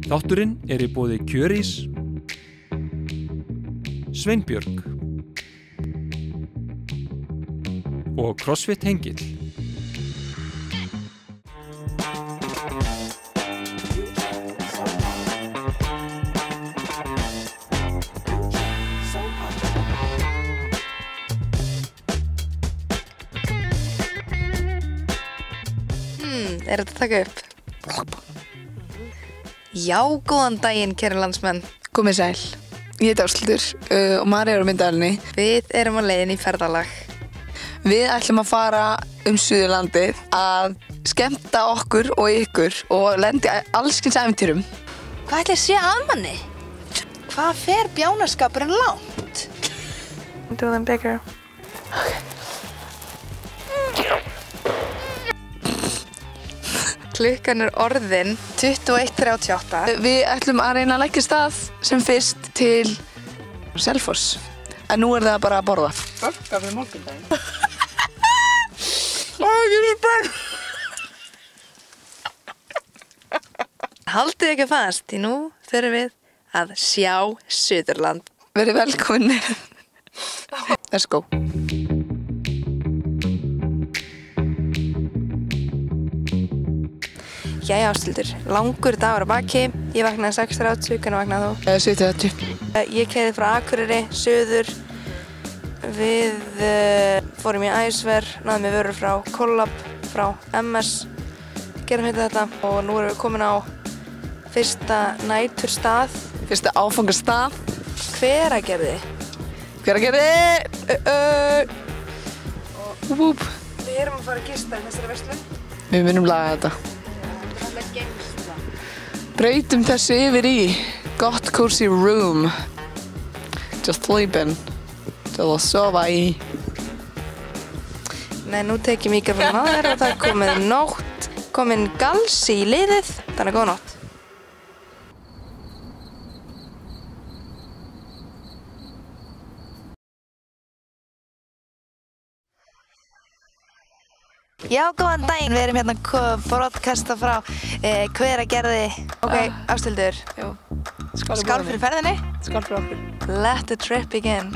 Þátturinn í boði Kjörís, Sveinbjörg og CrossFit Hengill. Þetta að taka upp? Já, góðan daginn, kæru landsmenn. Komið sæl. Ég heiti Ásthildur og María er á myndavélinni. Við erum á leiðinni í ferðalag. Við ætlum að fara Suðurlandið að skemmta okkur og ykkur og lenda í alls kyns ævintýrum. Hvað ætli sé að manni? Hvað fer bjánaskapurinn langt? Do them bigger. Klukkan orðin 21:38. Við ætlum að reyna að leggja stað sem fyrst til Selfoss. En nú það bara að borða. Borga fyrir morgundaginn. Ég er spennt. Haldið ekki fast, því nú förum við að sjá Suðurland. Verið velkominir. Let's go. Jæja, Ásthildur, langur dagur á baki. Ég vaknaði 6:30, hvernig vaknaði þú? 7:30. Ég keyrði frá Akureyri, suður. Við fórum í æsver, náðum við vörur frá Collab, frá MS. Gerum þetta og nú erum við komin á fyrsta næturstað. Fyrsta áfangastað. Hveragerði. Hveragerði! Við erum að fara að gista í þessari verslun. Við munum laga þetta. Breytum þessu yfir í gott cozy room. Just sleeping. Til að sofa í. Nei, nú tek ég mikrofónum á þér og það er komið nótt. Komin galsi í liðið, þannig góða nótt. Já, góðan daginn, við erum hérna að broadcasta frá Hveragerði. Ok, Ásthildur. Já. Skál fyrir ferðinni. Skál fyrir okkur. Let the trip begin.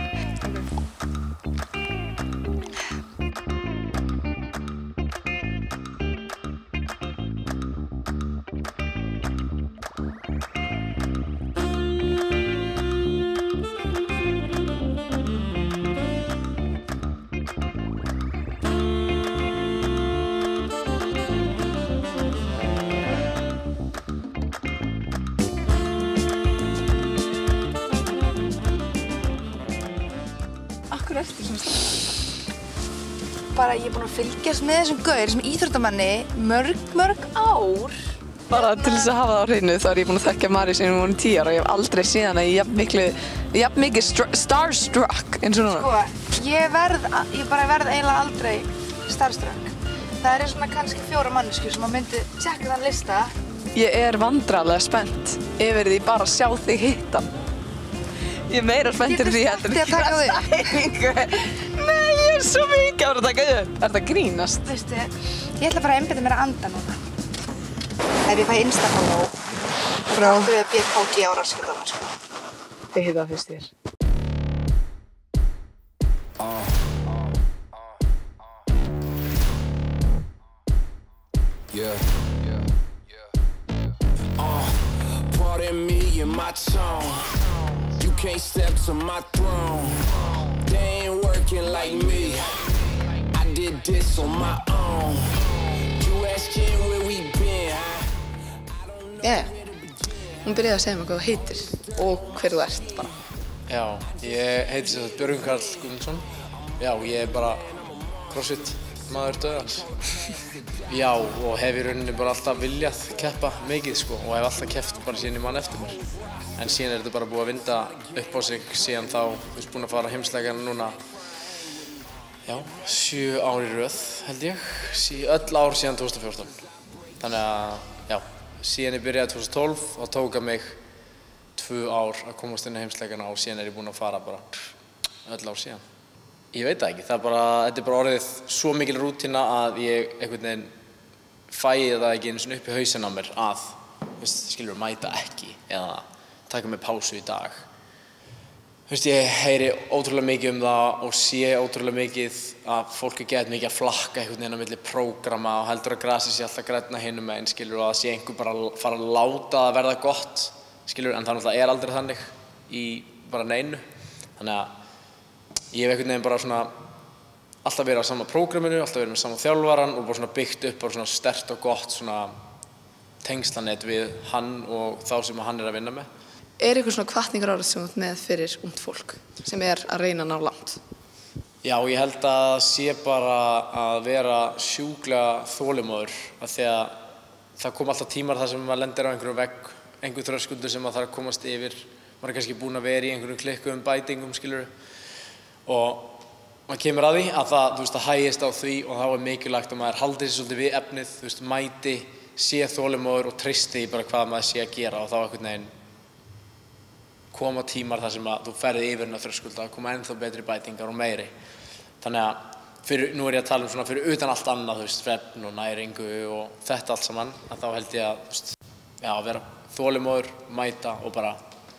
Bara ég er búin að fylgjast með þessum gaur, þessum íþróttamanni, mörg ár. Bara til þess að hafa það á hreinu þá er ég búin að þekkja Maríu síðan hún var 10 ára og ég hef aldrei séð hana í jafn mikið starstruck eins og núna. Sko, ég bara verð eiginlega aldrei starstruck. Það er svona kannski 4 manneskjur sem að myndi tjekka þann lista. Ég er vandræðalega spennt yfir því bara að sjá þig hitta. Ég er meira spennt yfir því heldur Getur spennt í að taka þig? Nei, ég er svo mikið að taka upp. Er það grínast? Veistu, ég ætla bara að einbeita mér að anda núna. Ef ég fæ Insta-follow frá BKG ára skilðana, sko. Þið hitta það fyrst þér. Pardon me and my tone. You can't step to my throne. They ain't working like me. I did this on my own. You asking where we been. Hún byrjaði að segja mér hvað þú heitir og hver þú ert bara. Já, ég heiti sem sagt Björgvin Karl Guðmundsson. Já, ég er bara CrossFit maður dauðans. Já, og hef í rauninni bara alltaf viljað keppa mikið sko og hef alltaf keppt bara síðan ég man eftir mér. En síðan þetta bara búið að vinda upp á sig síðan þá, þú veist, búin að fara heimsleikana núna, já, 7 ár í röð held ég, öll ár síðan 2014. Þannig að, já, síðan ég byrjaði 2012 og tók að mig 2 ár að komast inn á heimsleikana og síðan ég búin að fara bara öll ár síðan. Ég veit það ekki, þetta er bara orðið svo mikil rútína að ég einhvern veginn fæði það ekki einu svona upp í hausinn á mér að skilur, mæta ekki eða taka með pásu í dag. Ég heyri ótrúlega mikið það og sé ótrúlega mikið að fólk gett mikið að flakka einhvern veginn á milli prógrama og heldur að grasið sé alltaf grænna hinum megin, skilur, og að sé einhver bara fara að láta það verða gott, skilur, en það náttúrulega aldrei þannig í bara neinu. Þannig að ég hef einhvern veginn bara svona alltaf verið á sama prógraminu, alltaf verið með sama þjálfaran og bara svona byggt upp bara svona sterkt og gott svona tengslanet við hann og þá sem hann að vinna með. Eitthvað svona hvatningarorð sem þú ert með fyrir ungt fólk sem að reyna að ná langt? Já, ég held að sé bara að vera sjúklega þolinmóður af því að það kom alltaf tímar þar sem maður lendir á einhverjum vegg, einhver þröskuldur sem maður þarf að komast yfir. Maður kannski búinn að vera í einhverjum klikkuðum bætingum, skilur. Og maður kemur að því að það, það hægist á því og þá mikilvægt að maður haldi sig svolítið við efnið, mæti, sé þolinmóður og treysti bara hvað maður sé að gera og þá einhvern veginn koma tímar þar sem að þú ferði yfir hennar þröskulda, koma ennþá betri bætingar og meiri. Þannig að nú ég að tala svona fyrir utan allt annað, svefn og næringu og þetta allt saman, að þá held ég að vera þolinmóður, mæta og bara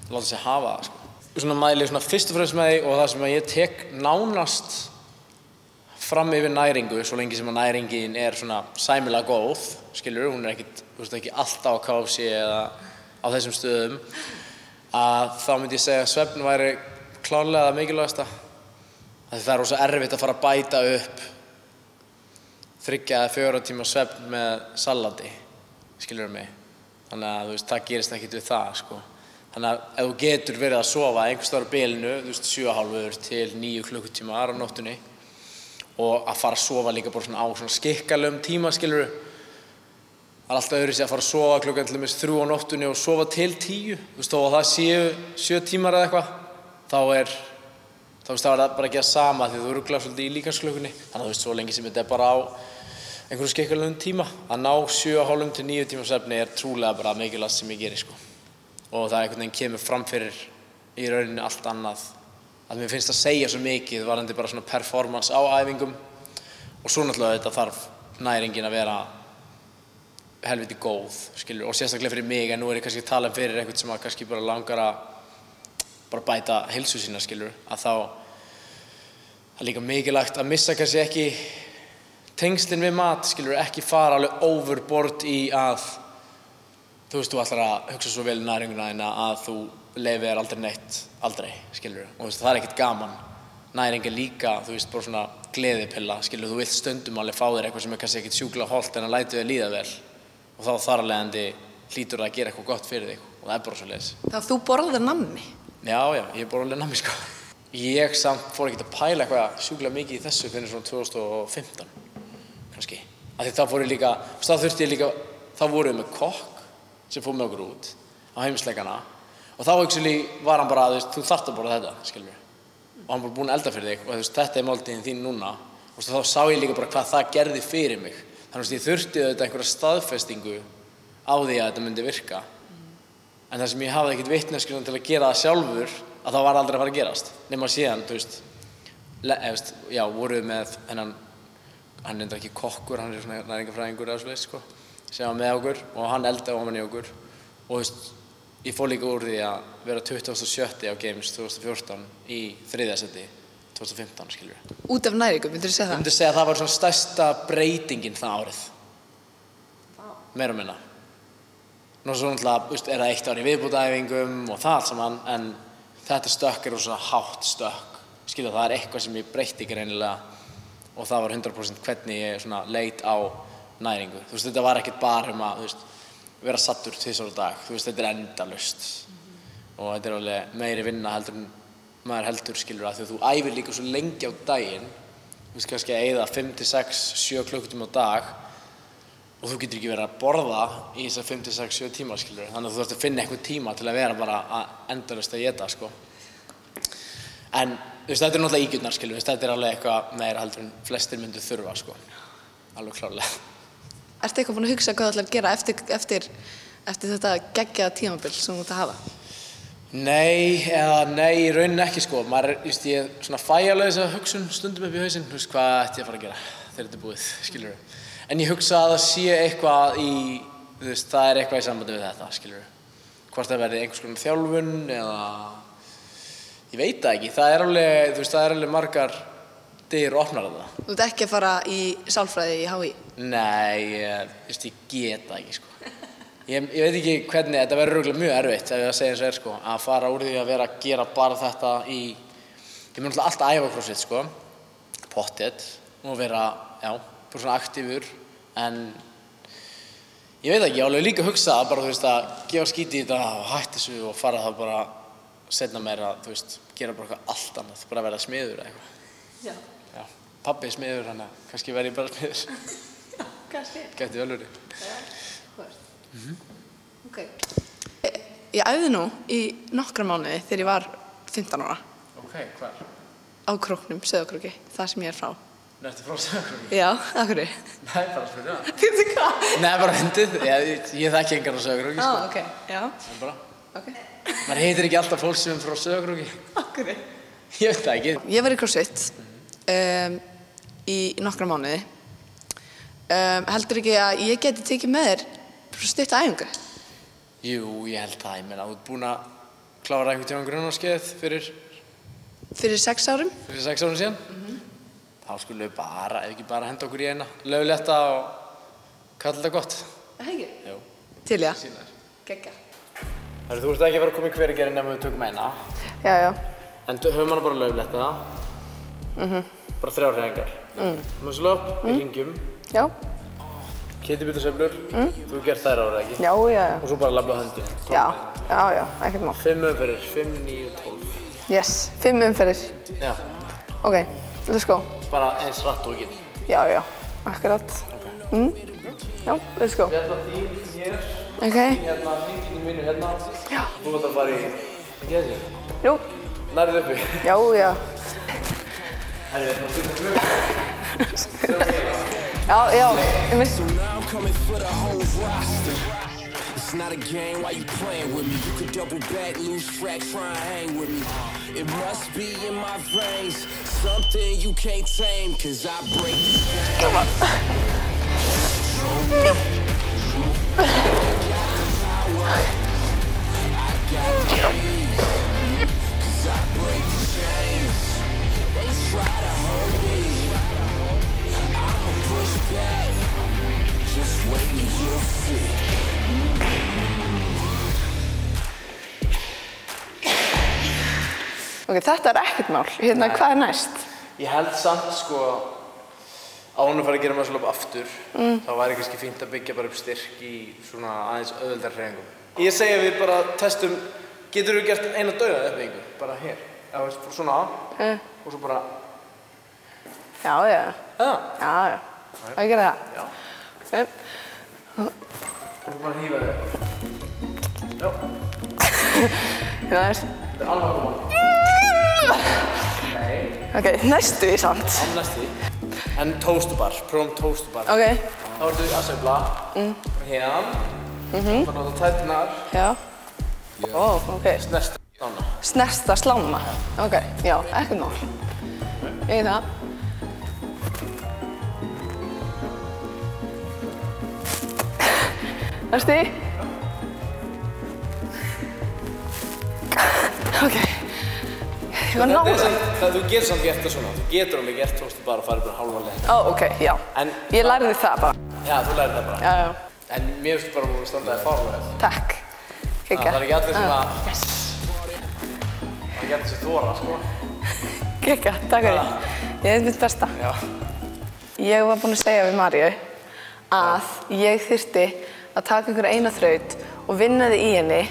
láta sig hafa það, Svona mæli fyrst og fremst með því og það sem að ég tek nánast fram yfir næringu, svo lengi sem að næringin svona sæmilega góð, skilur, hún ekki alltaf á KFC eða á þessum stöðum, að þá myndi ég segja að svefn væri klárlega það mikilvægasta. Það er rosa erfitt að fara að bæta upp 3 eða 4 tíma svefn með salati, skilurðu mig. Þannig að það gerist ekkert við það, Þannig að ef þú getur verið að sofa einhvers staðar á bilinu, 7,5 til 9 klukkutímar á nóttunni og að fara að sofa líka bara á svona skikkalegum tíma, skilurðu. Það alltaf öðruvísi að fara að sofa klukkan til dæmis 3 á nóttunni og sofa til 10. Þó að það séu 7 tímar eða eitthvað, þá er það bara ekki það sama því þú ruglar svolítið í líkamsklukkunni. Þannig að svo lengi sem þetta bara á einhverjum skikkalegum tíma, að ná 7,5 til 9 tíma svefni trúlega bara mikilvægt sem ég geri, Og það einhvern veginn kemur fram fyrir í rauninni allt annað. Að mér finnst að segja svo mikið varðandi bara svona performance á æfingum og svo náttúrulega þetta þarf næringin að vera helviti góð, skilur, og sérstaklega fyrir mig, en nú ég kannski að tala fyrir einhvern sem að kannski bara langar að bara bæta heilsu sína, skilur, að þá það líka mikilvægt að missa kannski ekki tengslin við mat, skilur, ekki fara alveg overboard í að þú ætlar að hugsa svo vel næringuna þína að þú leyfir aldrei neitt, aldrei, skilur, og það er ekkert gaman. Næring líka, bara svona gleðipilla, skilur, þú vilt stundum alveg fá þér eitthvað sem kannski ekkert sjúklega hollt en að lætu þér líða vel. Og þá þar af leiðandi hlýtur það að gera eitthvað gott fyrir þig og það er bara svoleiðis. Það þú borðar nammi? Já, ég borða alveg nammi, Ég samt fór ekkert að pæla eitthvað sjúklega mikið í þessu fyrir svona 2015, kannski. Af því þá fór ég líka, þá vorum við með kokk sem fór með okkur út á heimsleikana og þá var hann bara að þú þarft að borða þetta, skilur. Og hann var búinn að elda fyrir þig og þetta er máltíðin þín núna og þá sá ég líka bara hvað það gerði fyrir mig. Þannig að ég þurfti auðvitað einhverja staðfestingu á því að þetta myndi virka. En það sem ég hafði ekkert vitneskju til að gera það sjálfur, að það var aldrei að fara að gerast. Nema síðan, voru við með hennan, hann er ekki kokkur, hann er svona næringafræðingur eða svoleiðis, sem var með okkur og hann eldaði ofan í okkur. Og ég fór líka úr því að vera 27. á Games 2014 í 3. seti 2015, skilur við. Út af næringum, myndirðu segja það? Ég myndi segja að það var svona stærsta breytingin það árið. Meira og minna. Nú svo náttúrulega það 1 ár í viðbótaæfingum og það allt saman, en þetta stökk svona hátt stökk. Skilur, það eitthvað sem ég breytti greinilega og það var 100% hvernig ég leit á næringu. Þetta var ekkert bara að vera sattur 2 á dag. Þetta er endalaust. Og þetta er alveg meiri vinna heldur en maður heldur, skilur, að því að þú æfir líka svo lengi á daginn, kannski að eyða 5 til 6, 7 klukkutíma á dag og þú getur ekki verið að borða í þessar 5 til 6, 7 tíma, skilur. Þannig að þú þarft að finna einhvern tíma til að vera bara að endalaust að éta, En þetta er náttúrulega ígjurnar, skilur, þetta er alveg eitthvað meira heldur en flestir myndu þurfa, alveg klárlega. Ertu eitthvað búin að hugsa hvað þú ætlar að gera eftir þetta geggjaða tímabil sem þú ert að hafa? Nei, í rauninni ekki, ég fæ alveg þessa hugsun stundum upp í hausinn, hvað ætti ég að fara að gera þegar þetta er búið, skilur. En ég hugsa að það sé eitthvað í þú veist, það eitthvað í sambandi við þetta, skilurðu. Hvort það verði einhvers konar þjálfun eða ég veit það ekki. Það alveg, þú veist, það alveg margar dyr opnar þetta. Þú ert ekki að fara í sálfræði í HÍ? Nei, ég get það ekki, sko. Ég veit ekki hvernig, þetta verður örugglega mjög erfitt ef ég að segja eins og sko, að fara úr því að vera að gera bara þetta ég mun alltaf æfa crossfit, sko, pottet og vera, já, bara svona aktífur, en ég veit ekki, ég alveg líka að hugsa bara, þú veist, að gefa skíti í þetta og hætta þessu og fara það bara seinna meira, þú veist, gera bara eitthvað allt annað, bara verða smiður eða eitthvað. Já. Já, pabbi er smiður, þannig að kannski verð ég bara smiður. Kannski. Gæti vel verið. Já, hvað Ok. Ég æfði nú í nokkra mánuði þegar ég var 15 ára. Ok, hvar? Á Króknum, Sauðárkróki, það sem ég er frá. Ertu frá Sauðárkróki? Já, af hverju? Nei, bara að spyrja það. Fyrir hvað? Nei, bara hundið. Ég þekki engan á Sauðárkróki, sko. Ok, já. En bara, Ok. maður heitir ekki alltaf fólk sem er frá Sauðárkróki. Af hverju? Ég veit það ekki. Ég var í CrossFit í nokkra mánuði. Heldur ekki að ég geti tekið með þér stutta æfingu? Jú, ég held það. Ég meina, þú ert búin að klára einhvern tímann grunnarskeið fyrir 6 árum? Fyrir 6 árum síðan. Þá skulum við bara, ef ekki bara henda okkur í eina löglétta og kalla þetta gott. Það ekki? Jú. Til, já. Sýna þér. Gekka. Þú ert ekki að fara að koma í hveragerði nema við tökum eina. Já, já. En höfum hana bara löglétta. Bara 3 hreyfingar. Muscle-up, við hringjum. Já. Kittibítasveiflur, þú hefur gert þær ára, ekki? Já, já, já. Og svo bara labba höndin. Já, já, já, ekkert mál. 5 umferðir, 5, 9, 12. Yes, 5 umferðir. Já. Ok, let's go. Bara eins rætt og ekki. Já, já, akkurat. Já, let's go. Hérna þín, hér. Ok. Hérna, hringinu mínu hérna. Já. Þú ert að fara í geði. Jú. Nærið uppi. Já, já. Herri, þetta er flug. Já, já, ég mitt. So now I'm coming for the whole roster. It's not a game, why you playing with me? You could double back, lose track, try and hang with me. It must be in my veins, something you can't tame, cause I break the chains. Come on. Ok, þetta er ekkert mál. Hérna, hvað er næst? Ég held samt, sko, ánum fara að gera muscle-up aftur, þá væri kannski fínt að byggja bara upp styrk í svona aðeins auðveldari hreyfingum. Ég segi að við bara testum, getur við gert eina dauða uppbyggingu, bara hér. Já, veist, svona á, og svo bara... Já, já. Já. Já, já. Það gera það? Já. Ok. Og bara hýfa þig. Já. Hérna er. Þetta er alveg að koma. Nei. Ok, næstu í samt. Á næstu. En toastubar, prófum toastubar. Ok. Þá ertu að sveifla. Hérna. Bara nota tætnar. Já. Ó, ok. Snerta slána. Snerta slána. Ok, já, ekkert mál. Ég það. Næstu í. Ok. Ég var náður. Þú getur samt gert það svona. Þú getur alveg gert toastubar og farið bara hálfa leið. Ó, ok, já. En Ég lærði það bara. já, þú lærið það bara. Já, já. En mér finnst bara að standa þér fárlega. Takk. Kekka. Það er ekki allir sem að... Yes. Það er ekki allir sem þóra, sko. Kekka, takk fyrir. Ég er mitt besta. Já. Ég var búin að segja við Maríu að ég þyrfti að taka einhverja eina þraut og vinna þig í henni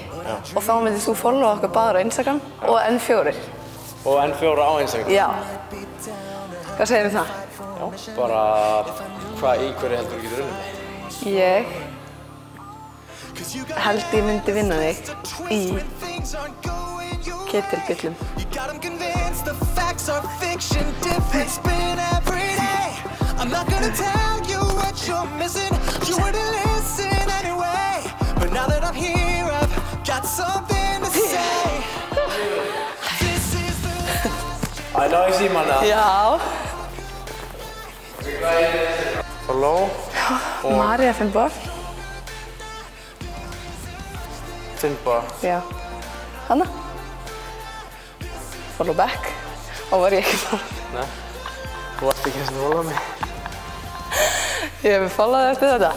og þá myndir þú followa okkur báðar á Instagram og N4. Og N4 á Instagram. Já. Hvað segir þið það? Já. Bara, hvað í hverju heldur þú getur unnið með? Ég held ég myndi vinna þig í ketilbjöllum. I'm not gonna tell you what you're missing. You wouldn't listen anyway. But now that I'm here, I've got something to say. This is the last. I know ég sé manna. Já. Follow. María Finnborg. Finnboga. Já. Hanna? Follow back. Og var ég ekki follow? Nei. Þú varst ekki eins og followa mig. Ég hef followað eftir þetta.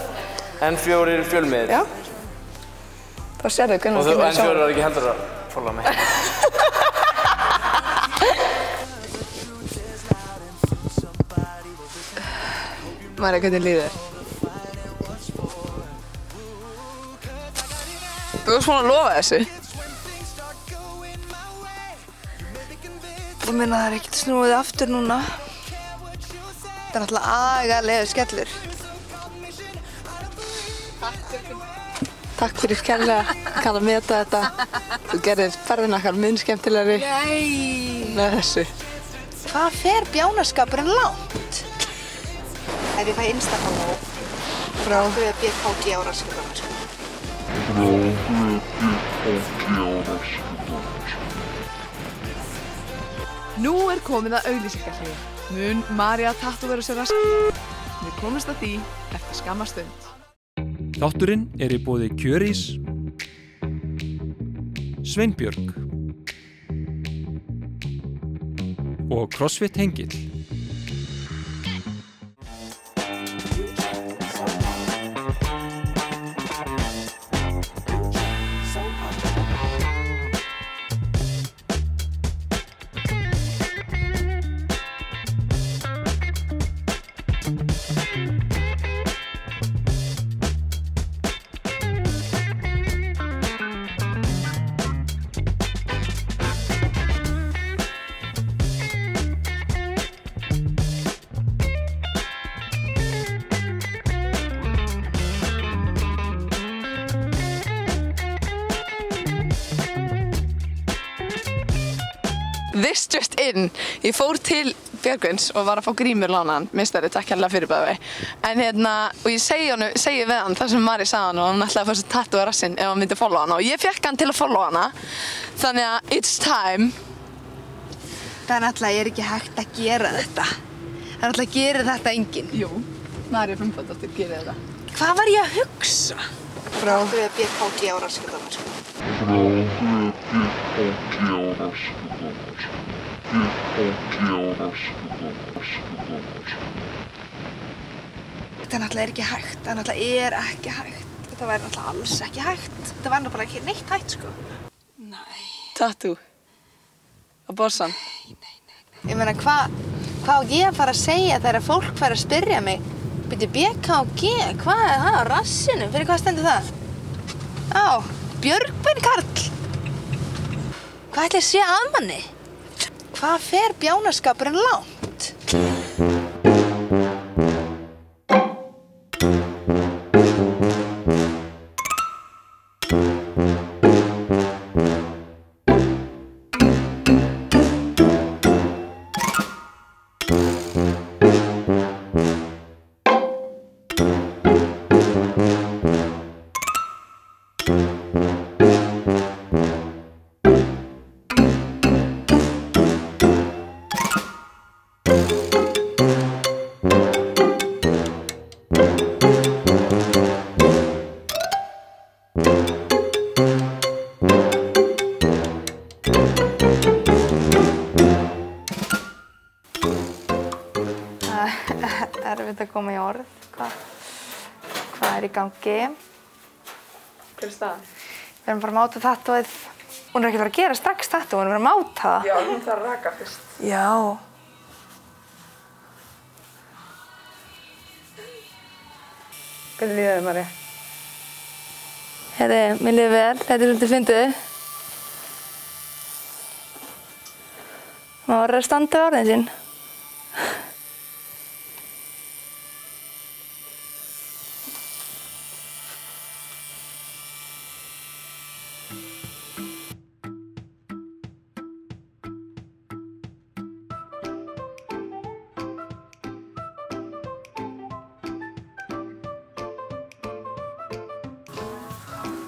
N4 fjölmiðill. Já. Þá sérðu hvernig og N4 var ekki heldur að followa mig. Marja, hvernig líður þér? Þú varst búin að lofa þessu. Ég meina það er ekkert snúið aftur núna. Það er náttúrulega agalegu skellur. Takk fyrir kærlega, kann að meta þetta. Þú gerðir ferðina okkar mun skemmtilegri. Nei! Með þessu. Hvað fer bjánaskapurinn langt? Ef ég fæ Insta-follow Frá? þá er BKG á raskjöldunum. Nú er komið að auglýsingarhliði. Mun Marja tattúvera sér rask. Við komumst að því eftir skamma stund. Þátturinn er í boði Kjörís, Sveinbjörg og CrossFit Hengill. This just in. Ég fór til Björgvins og var að fá grímur lánaðan, meistari, takk hérlega fyrir bæði. En og ég segi við hann það sem Mari sagði hann og hann ætlaði að fá sér tattoo á rassinn ef hann myndi followa hana og ég fekk hann til að followa hana. Þannig að it's time. Það er náttúrulega, ég er ekki hægt að gera þetta. Það er náttúrulega, gerir þetta enginn. Jú, Mari Finnbogadóttir gerir þetta. Hvað var ég að hugsa? Frá? Þá er BKG á raskjöldunum. Þetta náttúrulega ekki hægt. Það náttúrulega ekki hægt. Þetta væri náttúrulega alls ekki hægt. Þetta væri náttúrulega ekki neitt hægt, sko. Nei. Tattoo. Á borsan. Ég meina, hvað á ég að fara að segja þegar fólk fær að spyrja mig byrju BKG, hvað er það á rassinu? Fyrir hvað stendur það? Á, Björgvin Karl. Hvað ætli að sé að manni? Hvað fer bjánaskapurinn langt? Erfitt að koma í orð. Hvað er í gangi? Hver er staðan? Við erum bara að máta tattooið. Hún er ekki að fara að gera strax tattoo, hún er að fara að máta það. Já, hún þarf að raka fyrst. Já. Hvernig líður þér, Marja? Herri, mér líður vel. Þetta er svolítið fyndið. Maður verður að standa við orðin sín.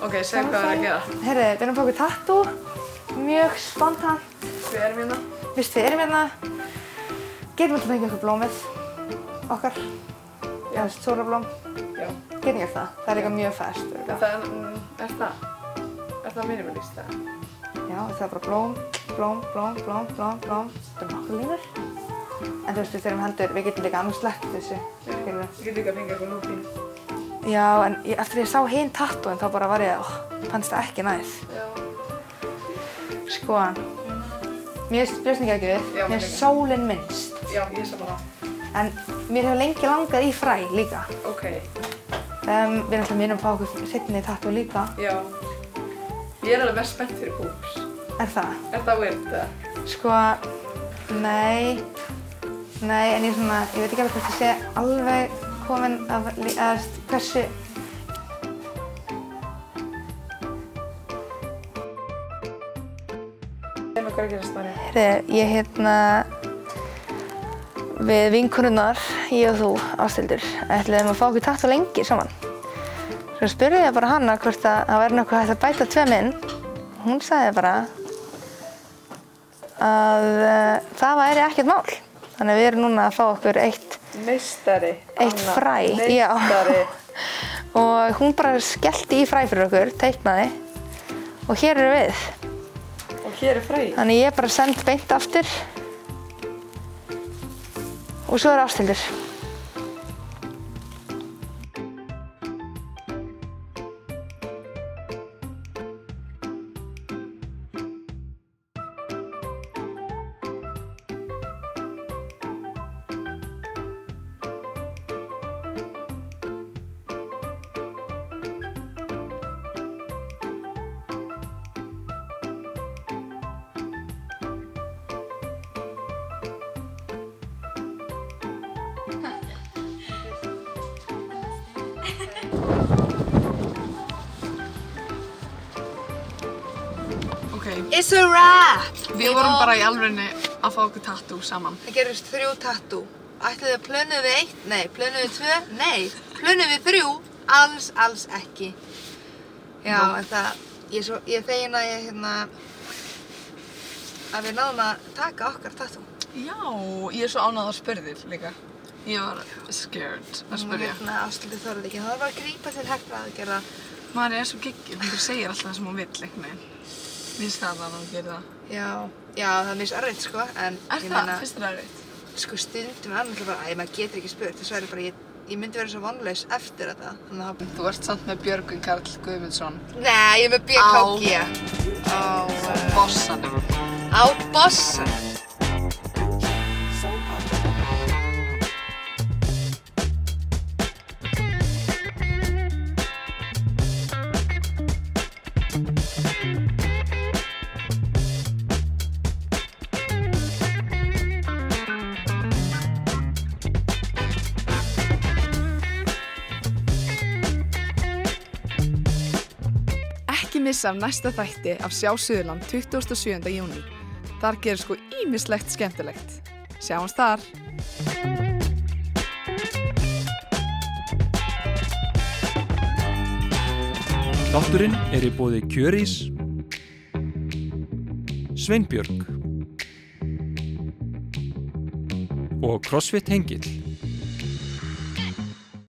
Ok, segðu hvað það er að gera. Herri, við erum að fá okkur tattoo. Mjög spontant. Við erum hérna. Við erum hérna. Getum við fengið okkur blómið okkar. Já. Sólablóm. Já. Getum við það. Það er líka mjög ferskt. Er það það minimalist það? Já, það er bara blóm. Þetta er nokkuð línur. En þú veist, við þurfum heldur, við getum líka annars sleppt þessu. Við getum líka að fengja eitthvað lúpínu. Já, en eftir ég sá hinn tattúin þá bara var ég, fannst það ekki næs. Já. Sko, mér finnst brjóstin ekki við, mér finnst sólin minnst. Já, ég sá bara. En mér hefur lengi langað í fræ líka. Ok. Við náttúrulega munum fá okkur seinni tattú líka. Já. Ég er alveg mest spennt fyrir boobs. Er það? Er það weird það? Sko, nei, en ég veit ekki alveg hvort ég sé alveg komin af, hversu... Hvað er að gerast þar? Ég við vinkonurnar, ég og þú, Ásthildur, ætluðum að fá okkur tattú lengi saman. Svo spurði ég bara hana hvort það væri nokkuð hægt að bæta 2 inn. Hún sagði bara að það væri ekkert mál. Þannig að við erum núna að fá okkur eitt fræ. Meistari. Og hún bara skellti í fræ fyrir okkur, teiknaði og hér erum við. Og hér er fræ. Þannig ég bara send beint aftur. Og svo er Ásthildur. It's a wrap! Við vorum bara í alvörunni að fá okkur tattoo saman. Það gerist 3 tattoo. Ætluðu að plönuðu við 1? Nei. Plönuðu við 2? Nei. Plönuðu við 3? Alls ekki. Já, en það, ég er fegin að að við náðum að taka okkar tattoo. Já, ég er svo ánægð að spurði líka. Ég var scared að spurja. Ásthildur þorði ekki, það var að grípa til herra aðgerða. Mari er svo geggjuð, hún segir alltaf það sem hún vill einhvern veginn. Mér finnst það að hún gerir það. Já, það er mjög erfitt sko, en Er það? Finnst þér erfitt? Sko stundum er náttúrulega bara, maður getur ekki spurt, þess vegna bara ég myndi vera svo vonlaus eftir þetta. Þú ert samt með Björgvin Karl Guðmundsson. Nei, ég er með BKG. Á bossanum. Á bossanum. Ekki missa af næsta þætti af Sjá Suðurland 27. júní. Þar gerir sko ýmislegt skemmtilegt. Sjáumst þar! Þátturinn í boði Kjörís, Sveinbjörg og CrossFit Hengill.